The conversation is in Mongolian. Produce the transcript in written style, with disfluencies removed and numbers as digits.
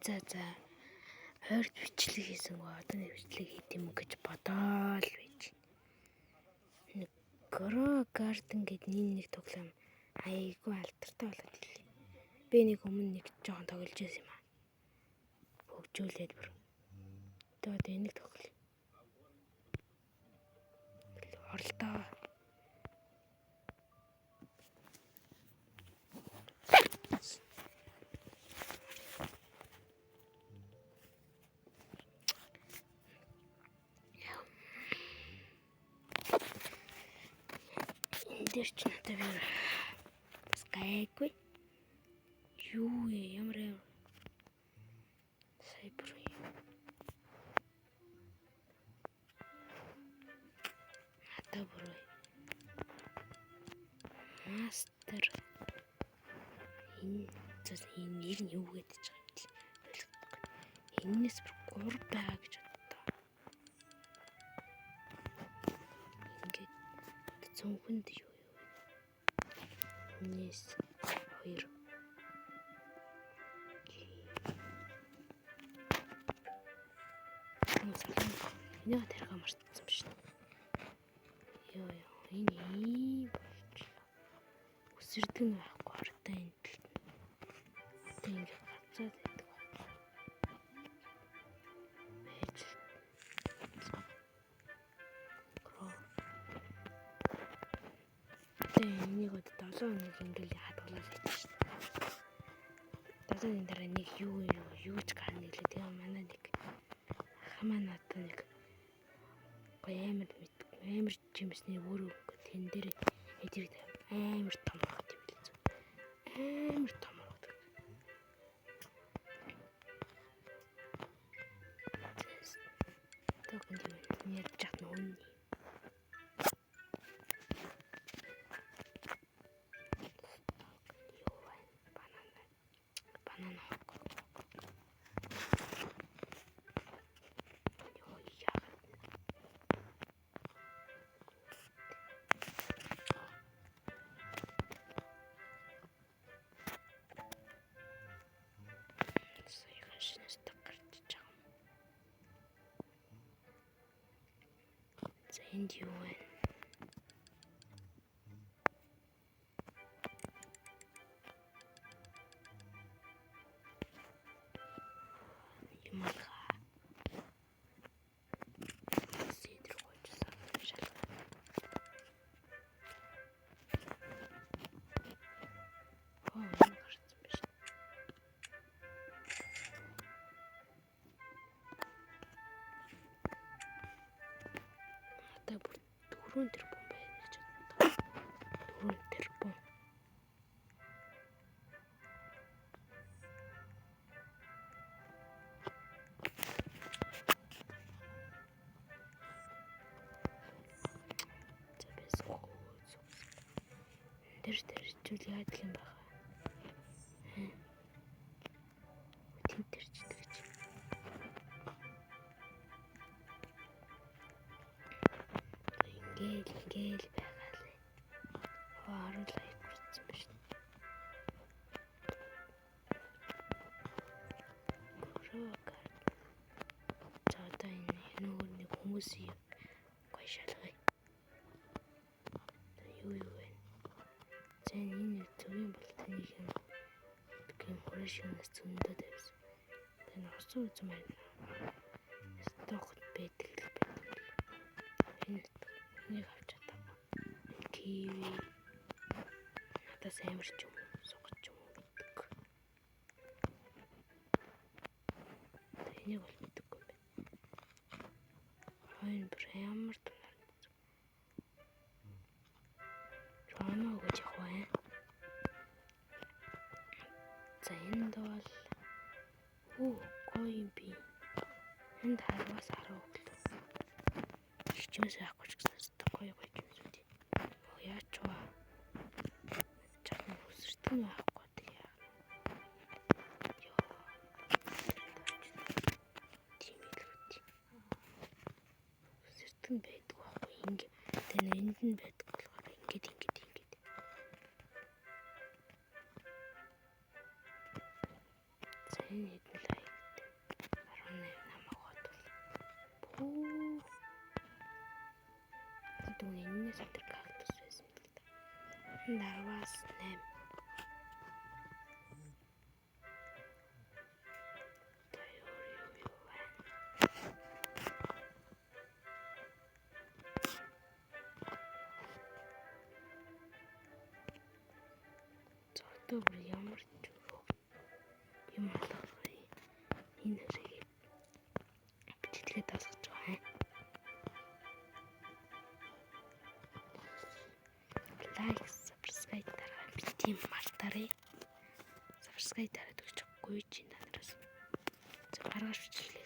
За. Ойрт бичлэг хийсэн гоо одоо нэг бичлэг хийх юм гэж бодоол байж. Нэг Grow Garden гэдэг нэг тоглоом айгүй алдартай болоод ирлээ. Би нэг өмнө нэг жоохон тоглож байсан юм аа. Хөгжүүлээд бүр. Одоо энийг тоглоё. Орлоо. Эндэр ч надад би бас гайгүй. Юу ямар сайбер надад бүр мастер энэ нэр нь юу гэдэг ч юм бэ? Энэс бүр 3 байгаа гэж боддоо. Ингээд зөвхөнд юу Энэс 2 Яа тэрхүү мартсан биш. Йоо энэ үсэрдэг нь байхгүй хартай энэ талд. Одоо ингэ гацаад байдаг. Байж. Энийг одоо 7 хоног ингээл хадгалаад байдаг шүү дээ. Одоо энэ дараа нэг юу ч гарна гэлээ. Тэгээ манай нэг хамаа надад нэг амар жимсний өөрөө тэн дээр эдийг амар том хат юм л зү. Амар том хат. Тэгвэл энэ ярьж чад нүн. Банана. And you win. Дөрөв тэрбум байна гэж бодлоо. Дөрөв тэрбум. Тэр чүл яадаг юм баха. Тэмтэрчдэг гэж. Ингээл байгаалаа. Хааруулаа ирсэн биш. За одоо энэ нүүр нэг хүмүүсийн гоё шалгая. Юу вэ? За энэ зөвийн болтныг юм. Гэм хураш юмнаас зөндөө тавьсан. Энэ усан үзм байна. Стокт байдаг л байна. Энийг авч чадаа. Киви. Надаас амар ч юм сугч юм гэдэг. Энийг бол мэдгүй юм байна. Хойно бүр ямар тунаар. Рано гэж явах бай. За энд бол гоё юм би. Энд харвас хараа өглөө. Хичээс яахгүй ч гэсэн гоё юм шүү дээ. Яач вэ? Чамд үсэрдэг нь байхгүй тэгээ. Йоо. Тийм л үү. Үсэрдэг нь байдаг байхгүй. Ингээ тэн энд нь байдаг болохоор ингээд. За энэ хэдэн лайк. намайг бодвол. Бүү. Тэгвэл энэс өтер кактус байсан л да. 10-аас 8. Зодоо ямар ч юм алгах энэ хэрэг бичлэгээ тасгаж байгаа. Лайк, subscribe дараа бити мартаарай. Subscribe дараад өгч гойж энэ нараас. За маргааш бичлэгээ